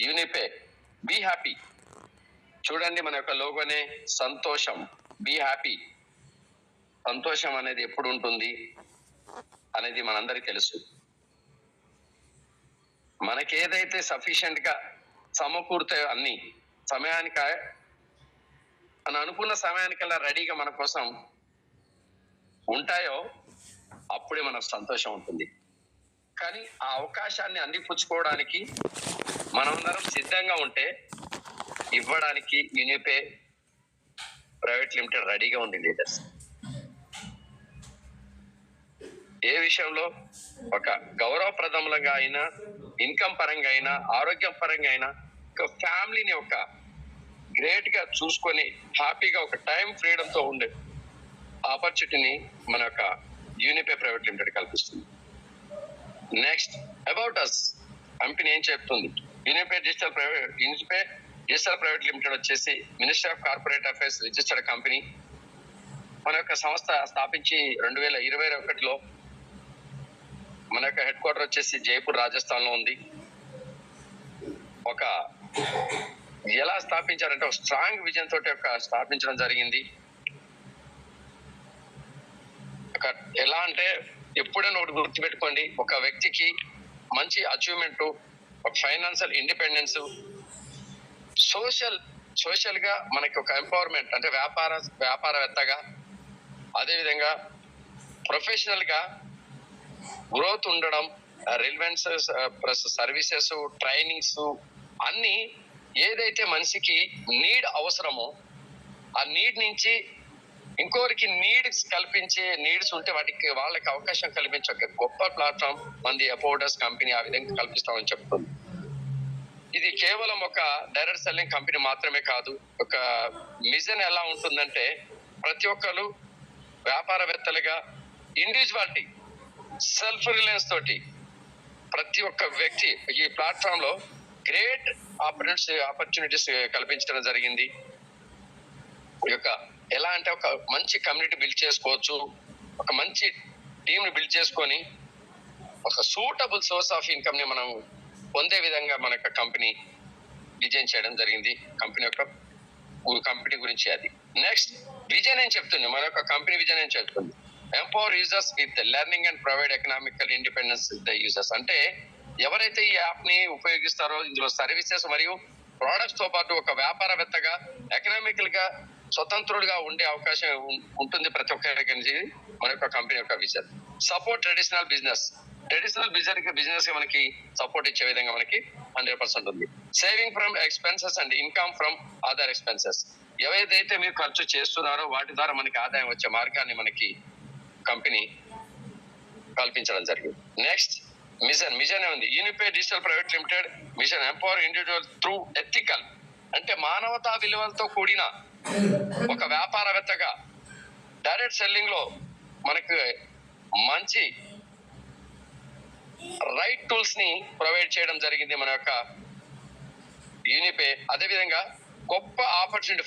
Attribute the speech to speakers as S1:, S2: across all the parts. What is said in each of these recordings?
S1: యూనిపే be happy. చూడండి మన యొక్క లోగోనే సంతోషం, బీ హ్యాపీ. సంతోషం అనేది ఎప్పుడు ఉంటుంది అనేది మనందరికీ తెలుసు. మనకి ఏదైతే సఫిషియెంట్ గా సమకూరుతాయో అన్ని సమయానికి మనం అనుకున్న సమయానికల్లా రెడీగా మన కోసం ఉంటాయో అప్పుడే మనకు సంతోషం ఉంటుంది. కానీ ఆ అవకాశాన్ని అందిపుచ్చుకోవడానికి మనమందరం సిద్ధంగా ఉంటే ఇవ్వడానికి యూనిపే ప్రైవేట్ లిమిటెడ్ రెడీగా ఉంది లీడర్స్. ఏ విషయంలో ఒక గౌరవప్రదంగా అయినా, ఇన్కమ్ పరంగా అయినా, ఆరోగ్యం పరంగా అయినా, ఒక ఫ్యామిలీని ఒక గ్రేట్ గా చూసుకొని హ్యాపీగా ఒక టైం ఫ్రీడమ్ తో ఉండే ఆపర్చునిటీని మన యొక్క యూనిపే ప్రైవేట్ లిమిటెడ్ కల్పిస్తుంది. నెక్స్ట్ అబౌట్ అస్ కంపెనీ ఏం చెప్తుంది? యూనిపే డిజిటల్ ప్రైవేట్ లిమిటెడ్ వచ్చేసి ministry of corporate affairs registered company. మన యొక్క సంస్థ స్థాపించి 2021లో మన యొక్క హెడ్ క్వార్టర్ వచ్చేసి జైపూర్ రాజస్థాన్ లో ఉంది. ఒక ఎలా స్థాపించారంటే ఒక స్ట్రాంగ్ విజన్ తోటి స్థాపించడం జరిగింది. ఎలా అంటే ఎప్పుడైనా ఒకటి గుర్తుపెట్టుకోండి, ఒక వ్యక్తికి మంచి అచీవ్మెంట్, ఒక ఫైనాన్షియల్ ఇండిపెండెన్స్, సోషల్ గా మనకి ఒక ఎంపవర్మెంట్ అంటే వ్యాపారవేత్తగా, అదేవిధంగా ప్రొఫెషనల్ గా గ్రోత్ ఉండడం, రిలవెన్సెస్ ప్లస్ సర్వీసెస్, ట్రైనింగ్స్ అన్ని ఏదైతే మనిషికి నీడ్ అవసరమో ఆ నీడ్ నుంచి ఇంకోరికి నీడ్స్ కల్పించే నీడ్స్ ఉంటే వాళ్ళకి అవకాశం కల్పించే ఒక గొప్ప ప్లాట్ఫామ్ మంది అపోడస్ కంపెనీ ఆ విధంగా కల్పిస్తామని చెప్తుంది. ఇది కేవలం ఒక డైరెక్ట్ సెల్లింగ్ కంపెనీ మాత్రమే కాదు. ఒక మిషన్ ఎలా ఉంటుందంటే ప్రతి ఒక్కరు వ్యాపారవేత్తలుగా ఇండివిజువాలిటీ, సెల్ఫ్ రిలయన్స్ తోటి ప్రతి ఒక్క వ్యక్తి ఈ ప్లాట్ఫామ్ లో గ్రేట్ ఆపర్చునిటీస్ కల్పించడం జరిగింది. ఎలా అంటే ఒక మంచి కమ్యూనిటీ బిల్డ్ చేసుకోవచ్చు, ఒక మంచి టీమ్ ని బిల్డ్ చేసుకొని ఒక సూటబుల్ సోర్స్ ఆఫ్ ఇన్కమ్ ని మనం పొందే విధంగా మన యొక్క కంపెనీ డిజైన్ చేయడం జరిగింది. కంపెనీ గురించి అది. నెక్స్ట్ విజన్ ఏం చెప్తుంది? మన యొక్క కంపెనీ విజన్ ఏం చెప్తుంది? Empower users with learning and provide economical independence the users. అంటే ఎవరైతే ఈ యాప్ ని ఉపయోగిస్తారో ఇందులో సర్వీసెస్ మరియు ప్రొడక్ట్స్ తో పాటు ఒక వ్యాపారవేత్తగా ఎకనామికల్ గా స్వతంత్రుడిగా ఉండే అవకాశం ఉంటుంది ప్రతి ఒక్కరికి. మన యొక్క కంపెనీ యొక్క విజన్. సపోర్ట్ ట్రెడిషనల్ బిజినెస్ కి మనకి సపోర్ట్ ఇచ్చే విధంగా మనకి 100% ఉంది. Saving from expenses and income from other expenses. ఏదైతే మీరు ఖర్చు చేస్తున్నారో వాటి ద్వారా మనకి ఆదాయం వచ్చే మార్గాన్ని మనకి కంపెనీ కల్పించడం జరిగింది. నెక్స్ట్ మిషన్ ఉంది. UniPay digital private limited mission empower individual through ethical, అంటే మానవతా విలువలతో కూడిన ఒక వ్యాపారవేత్తగా డైరెక్ట్ సెల్లింగ్ లో మనకు మంచి రైట్ టూల్స్ ని ప్రొవైడ్ చేయడం జరిగింది మన యొక్క యూనిపే. అదేవిధంగా గొప్ప ఆపర్చునిటీ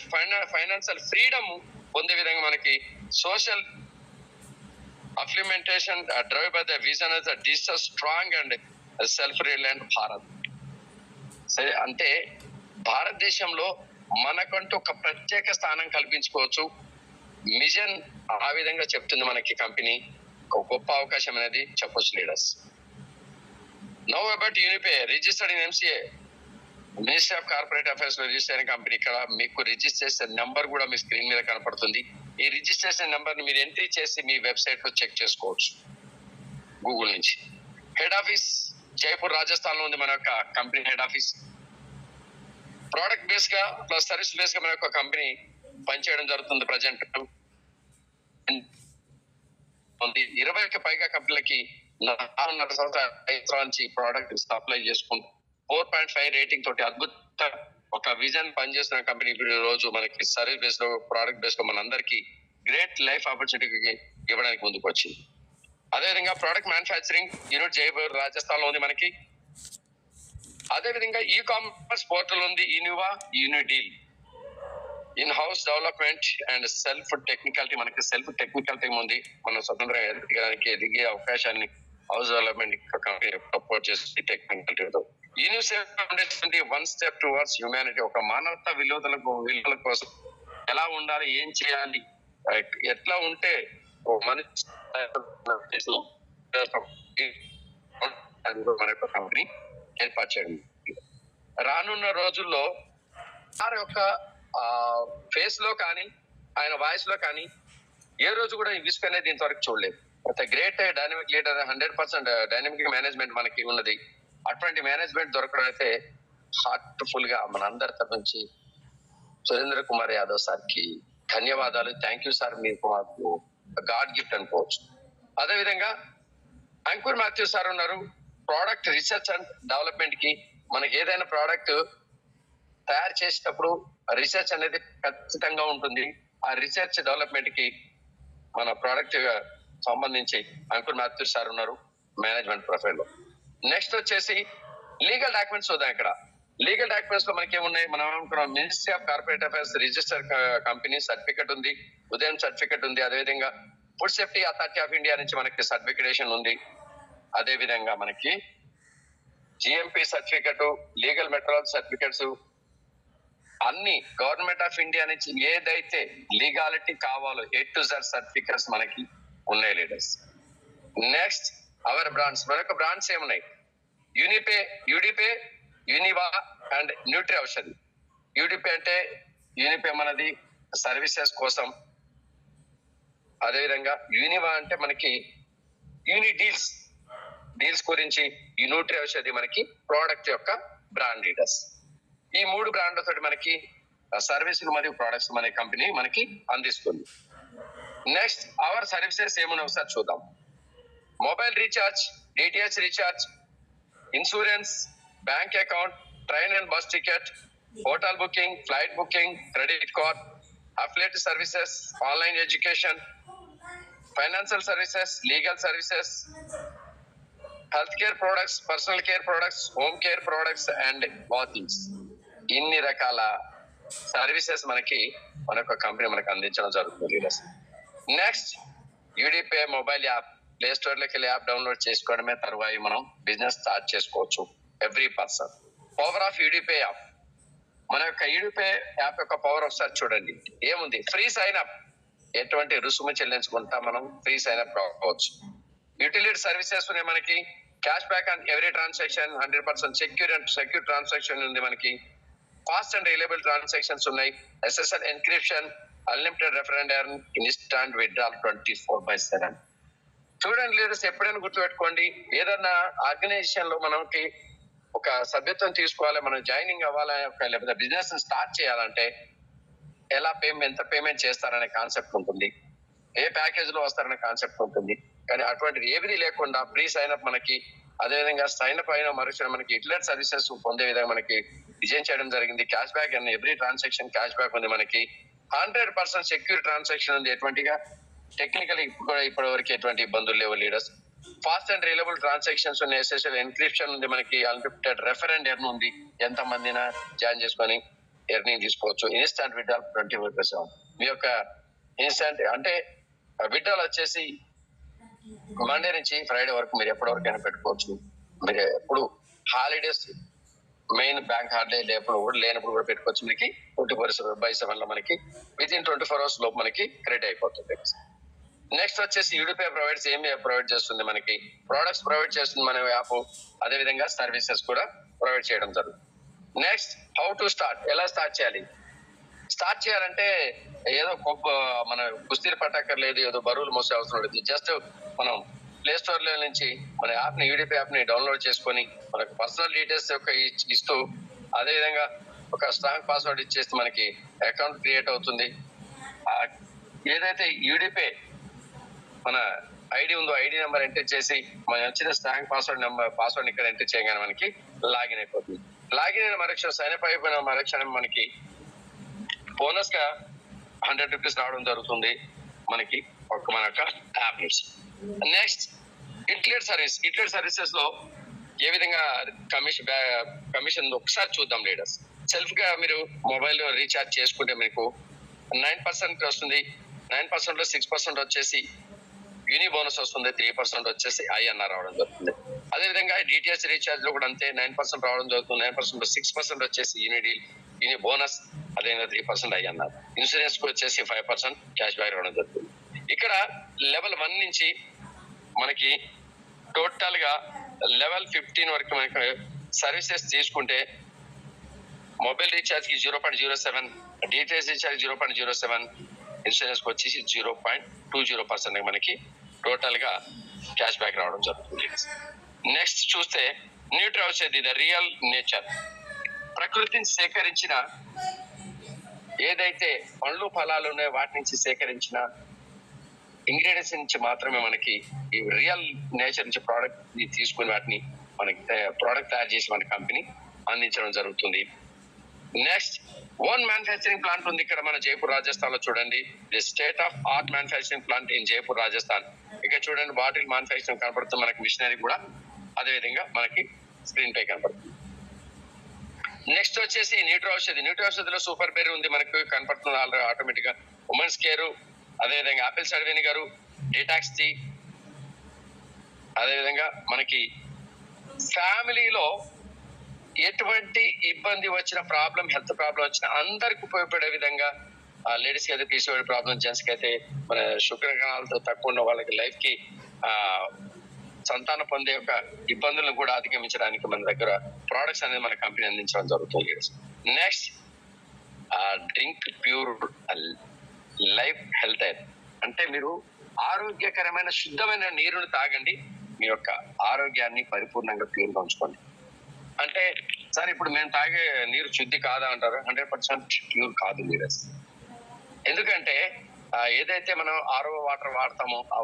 S1: ఫైనాన్షియల్ ఫ్రీడమ్ పొందే విధంగా మనకి social upliftment drive by the vision as a digital strong and self-reliant Bharat. సరే, అంటే భారతదేశంలో మనకంటూ ఒక ప్రత్యేక స్థానం కల్పించుకోవచ్చు. మిషన్ ఆ విధంగా చెప్తుంది మనకి కంపెనీ. ఒక గొప్ప అవకాశం అనేది చెప్పొచ్చు leaders. Now about Unipay registered in MCA, ministry of corporate affairs లో రిజిస్టర్ అయిన కంపెనీ. ఇక్కడ మీకు రిజిస్ట్రేషన్ నెంబర్ కూడా మీ స్క్రీన్ మీద కనపడుతుంది. ఈ రిజిస్ట్రేషన్ నెంబర్ ని మీరు ఎంట్రీ చేసి మీ వెబ్సైట్ లో చెక్ చేసుకోవచ్చు గూగుల్ నుంచి. హెడ్ ఆఫీస్ జైపూర్ రాజస్థాన్ లో ఉంది మన యొక్క company head office. Product base గా ప్లస్ సర్వీస్ బేస్ గా మన యొక్క కంపెనీ పనిచేయడం జరుగుతుంది. ప్రజెంట్ 20కి పైగా కంపెనీలకి 4.5 సంవత్సరాల నుంచి ప్రోడక్ట్ సప్లై చేసుకుంటూ 4.5 రేటింగ్ తోటి అద్భుత ఒక విజన్ పనిచేస్తున్న కంపెనీ రోజు మనకి సర్వీస్ బేస్ లో ప్రోడక్ట్ బేస్ లో మనందరికీ గ్రేట్ లైఫ్ ఆపర్చునిటీ ఇవ్వడానికి ముందుకు వచ్చింది. అదేవిధంగా product manufacturing unit Jaipur Rajasthan లో ఉంది మనకి. అదేవిధంగా ఈ కామర్స్ పోర్టల్ ఉంది ఇన్వా Unideal. In house development and self technical team ఉంది. మనం స్వతంత్రంగా ఎదిగే అవకాశాన్ని హౌస్ డెవలప్మెంట్ కంపెనీ సపోర్ట్ చేసి technical team UNICEF foundation one step towards humanity, ఒక మానవతా విలువల కోసం ఎలా ఉండాలి, ఏం చేయాలి, ఎట్లా ఉంటే మనిషి మన యొక్క కంపెనీ ఏర్పాటు చేయడం. రానున్న రోజుల్లో సార్ యొక్క ఫేస్ లో కానీ ఆయన వాయిస్ లో కానీ ఏ రోజు కూడా విసుగు అనేది ఇంతవరకు చూడలేదు. Great dynamic leader, 100% dynamic management మనకి ఉన్నది. అటువంటి మేనేజ్మెంట్ దొరకడం అయితే హార్ట్ఫుల్ గా మన అందరి తరఫు నుంచి సురేంద్ర కుమార్ యాదవ్ సార్కి ధన్యవాదాలు. థ్యాంక్ యూ సార్, మీకు మాకు గాడ్ గిఫ్ట్ అనుకోవచ్చు. అదేవిధంగా అంకుర్ మాథ్యూ సార్ ఉన్నారు. ప్రోడక్ట్ రీసెర్చ్ అండ్ డెవలప్మెంట్ కి మనకి ఏదైనా ప్రోడక్ట్ తయారు చేసేటప్పుడు రీసెర్చ్ అనేది ఖచ్చితంగా ఉంటుంది. ఆ రీసెర్చ్ డెవలప్మెంట్ కి మన ప్రోడక్ట్ సంబంధించి అంకుర్ మాథ్యూ సార్ ఉన్నారు మేనేజ్మెంట్ ప్రొఫైల్ లో. నెక్స్ట్ వచ్చేసి లీగల్ డాక్యుమెంట్స్ చూద్దాం. ఇక్కడ లీగల్ డాక్యుమెంట్స్ లో మనకి ఏమున్నాయి? మనం అనుకున్నాం ministry of corporate affairs register company certificate ఉంది, ఉదయం సర్టిఫికెట్ ఉంది. అదేవిధంగా food safety authority of India నుంచి మనకి సర్టిఫికేషన్ ఉంది. అదే విధంగా మనకి GMP certificate, legal metrology certificates అన్ని గవర్నమెంట్ ఆఫ్ ఇండియా నుంచి ఏదైతే లీగాలిటీ కావాలో A to Z సర్టిఫికెట్స్ మనకి ఉన్నాయి లీడర్స్. నెక్స్ట్ అవర్ బ్రాండ్స్, మన యొక్క బ్రాండ్స్ ఏమున్నాయి? యూడిపే, యూనివా అండ్ న్యూట్రీ ఔషధి. యూడిపే అంటే యూనిపే మనది సర్వీసెస్ కోసం. అదేవిధంగా యూనివా అంటే మనకి డీల్స్ గురించి, ఈ న్యూట్రీ ఔషధి మనకి ప్రోడక్ట్ యొక్క బ్రాండ్ లీడర్స్. ఈ 3 బ్రాండ్లతో మనకి సర్వీసులు మరియు ప్రొడక్ట్స్ మన కంపెనీ మనకి అందిస్తుంది. నెక్స్ట్ అవర్ సర్వీసెస్ ఏమున్నాయి ఒకసారి చూద్దాం. Mobile recharge, DTH recharge, insurance, bank account, train and bus ticket, hotel booking, flight booking, credit card, affiliate services, online education, financial services, legal services, health care products, personal care products, home care products and bathings. ఇన్ని రకాల services మనకి మన యొక్క company మనకి అందించడం జరుగుతుంది. Next యూడిపే mobile app, play store లోకి వెళ్ళి యాప్ డౌన్లోడ్ చేసుకోవడమే తరువాయి మనం బిజినెస్ స్టార్ట్ చేసుకోవచ్చు. ఎవ్రీ పర్సన్ పవర్ ఆఫ్ యూడిపే యాప్, మన యొక్క యూడిపే యాప్ యొక్క పవర్ ఒకసారి చూడండి. ఏముంది? ఫ్రీ సైన్ అప్, ఎటువంటి రుసుము చెల్లించుకుంటా మనం ఫ్రీ సైన్ అప్ కావచ్చు. యూటిలిటీ సర్వీసెస్ ఉన్నాయి మనకి. Cash back on every transaction, 100% secure transaction ఉంది మనకి. ఫాస్ట్ అండ్ రిలయబుల్ ట్రాన్సాక్షన్స్ ఉన్నాయి. SSL encryption, unlimited రెఫరెండ్ earn, instant withdrawal 24/7. చూడండి లీడర్స్, ఎప్పుడైనా గుర్తుపెట్టుకోండి, ఏదన్నా ఆర్గనైజేషన్ లో మనకి ఒక సభ్యత్వం తీసుకోవాలి, మనం జాయినింగ్ అవ్వాలి, లేకపోతే బిజినెస్ స్టార్ట్ చేయాలంటే ఎంత పేమెంట్ చేస్తారనే కాన్సెప్ట్ ఉంటుంది, ఏ ప్యాకేజ్ లో వస్తారనే కాన్సెప్ట్ ఉంటుంది. కానీ అటువంటిది ఏది లేకుండా ఫ్రీ సైన్ అప్ మనకి, అదేవిధంగా సైన్ అప్ అయిన మరుక్షణం మనకి ఇంటర్నెట్ సర్వీసెస్ పొందే విధంగా మనకి డిజైన్ చేయడం జరిగింది. క్యాష్ బ్యాక్ అన్న ఎవ్రీ ట్రాన్సాక్షన్ క్యాష్ బ్యాక్ ఉంది మనకి. 100% సెక్యూర్ ట్రాన్సాక్షన్ ఉంది. ఎటువంటిగా టెక్నికల్ ఇప్పటి వరకు ఎటువంటి ఇబ్బందులు లేవు leaders. Fast and reliable transactions ఉన్నాయి. SSL ఎన్క్రిప్షన్ ఉంది మనకి. అన్లిమిటెడ్ రెఫరెండ్ ఎర్న్ ఉంది, ఎంత మందినా జాయిన్ చేసుకొని ఎర్నింగ్ తీసుకోవచ్చు. Instant withdrawal 24/7. మీ యొక్క ఇన్స్టాంట్ అంటే విత్డ్రాల్ వచ్చేసి మండే నుంచి ఫ్రైడే వరకు మీరు ఎప్పటి వరకైనా పెట్టుకోవచ్చు. మీరు ఎప్పుడు హాలిడేస్, మెయిన్ బ్యాంక్ హాలిడే లేనప్పుడు కూడా పెట్టుకోవచ్చు. మనకి 24/7 లో మనకి వితిన్ 24 hours లోపు మనకి క్రెడిట్ అయిపోతుంది. నెక్స్ట్ వచ్చేసి యూడిపే ప్రొవైడ్స్ ఏం ప్రొవైడ్ చేస్తుంది మనకి? ప్రొడక్ట్స్ ప్రొవైడ్ చేస్తుంది మన యాప్. అదేవిధంగా సర్వీసెస్ కూడా ప్రొవైడ్ చేయడం జరుగుతుంది. నెక్స్ట్ హౌ టు స్టార్ట్, ఎలా స్టార్ట్ చేయాలి? స్టార్ట్ చేయాలంటే ఏదో మన కుస్తీలు పట్టక్కర్లేదు, ఏదో బరువులు మోసే అవసరం లేదు. జస్ట్ మనం ప్లే స్టోర్ లో నుంచి మన యాప్ ని, యూడిపి యాప్ ని డౌన్లోడ్ చేసుకొని మనకు పర్సనల్ డీటెయిల్స్ యొక్క ఇస్తూ, అదేవిధంగా ఒక స్ట్రాంగ్ పాస్వర్డ్ ఇచ్చేస్తే మనకి అకౌంట్ క్రియేట్ అవుతుంది. ఏదైతే యూడిపే మన ఐడి ఉందో ఐడి నెంబర్ ఎంటర్ చేసి మనం వచ్చిన స్ట్రాంగ్ పాస్వర్డ్ ఇక్కడ ఎంటర్ చేయగానే మనకి లాగిన్ అయిపోతుంది. లాగిన్ అయిన మరక్షణం, సైన్ అప్ అయిపోయిన మరక్షణం మనకి బోనస్ గా 100 rupees రావడం జరుగుతుంది మనకి మన యొక్క యాప్ నుంచి. నెక్స్ట్ ఇంటర్నెట్ సర్వీసెస్ లో ఏ విధంగా కమిషన్ ఒకసారి చూద్దాం లీడర్స్. సెల్ఫ్ గా మీరు మొబైల్ రీఛార్జ్ చేసుకుంటే మీకు 9% వస్తుంది. 9% లో 6% వచ్చేసి యూని బోనస్ వస్తుంది 3% వచ్చేసి ఐఎన్ఆర్ రావడం జరుగుతుంది. అదేవిధంగా డిటిఎస్ రీఛార్జ్ లో కూడా అంతే 9% రావడం జరుగుతుంది. 9% 6% వచ్చేసి యూని బోనస్, అదేవిధంగా 3% ఐఎన్ఆర్. ఇన్సూరెన్స్ కు వచ్చేసి 5% క్యాష్ బ్యాక్ రావడం జరుగుతుంది. ఇక్కడ లెవెల్ 1 నుంచి మనకి టోటల్ గా లెవెల్ 15 వరకు మనకి సర్వీసెస్ తీసుకుంటే మొబైల్ రీఛార్జ్ కి 0.07, డిటిఎస్ రీఛార్జ్ 0.07, ఇన్సూరెన్స్ కి వచ్చేసి 0.20% మనకి టోటల్ గా క్యాష్ బ్యాక్ రావడం జరుగుతుంది. నెక్స్ట్ చూస్తే Nutri Aushadhi the real nature, ప్రకృతిని సేకరించిన ఏదైతే పండ్లు ఫలాలు ఉన్నాయో వాటి నుంచి సేకరించిన ఇంగ్రీడియంట్స్ నుంచి మాత్రమే మనకి ఈ రియల్ నేచర్ నుంచి ప్రోడక్ట్ తీసుకుని వాటిని మనకి ప్రోడక్ట్ తయారు చేసి మన కంపెనీ అందించడం జరుగుతుంది. నెక్స్ట్ ఓన్ మ్యానుఫ్యాక్చరింగ్ ప్లాంట్ ఉంది ఇక్కడ మన జైపూర్ రాజస్థాన్ లో. చూడండి, the state of art manufacturing plant in Jaipur Rajasthan. ఇక్కడ చూడండి బాటిల్ మ్యానుఫ్యాక్చరింగ్ కనపడుతుంది మనకి, మిషనరీ కూడా అదే విధంగా మనకి స్క్రీన్ పై కనపడుతుంది. నెక్స్ట్ వచ్చేసి న్యూట్రీ ఔషధి. న్యూట్రీ ఔషధిలో సూపర్ బెర్రీ ఉంది మనకు కనపడుతుంది ఆల్రెడీ ఆటోమేటిక్ గా. ఉమెన్స్ కేర్, అదేవిధంగా apple cider vinegar, detox tea, అదేవిధంగా మనకి ఫ్యామిలీలో ఎటువంటి ఇబ్బంది వచ్చిన ప్రాబ్లం, హెల్త్ ప్రాబ్లం వచ్చిన అందరికి ఉపయోగపడే విధంగా లేడీస్ కి అయితే పీసీఓడి ప్రాబ్లం, జెంట్స్ కి అయితే మన శుక్రకణాలతో తక్కువ ఉన్న వాళ్ళకి లైఫ్ కి సంతానం పొందే యొక్క ఇబ్బందులను కూడా అధిగమించడానికి మన దగ్గర ప్రోడక్ట్స్ అనేది మన కంపెనీ అందించడం జరుగుతుంది. Next drink pure life health air, అంటే మీరు ఆరోగ్యకరమైన శుద్ధమైన నీరుని తాగండి, మీ యొక్క ఆరోగ్యాన్ని పరిపూర్ణంగా ప్యూర్ గా ఉంచుకోండి. అంటే సార్ ఇప్పుడు మేము తాగే నీరు శుద్ధి కాదా అంటారు. 100% ప్యూర్ కాదు నీరు. ఎందుకంటే ఏదైతే మనం ఆరో వాటర్ వాడతామో ఆ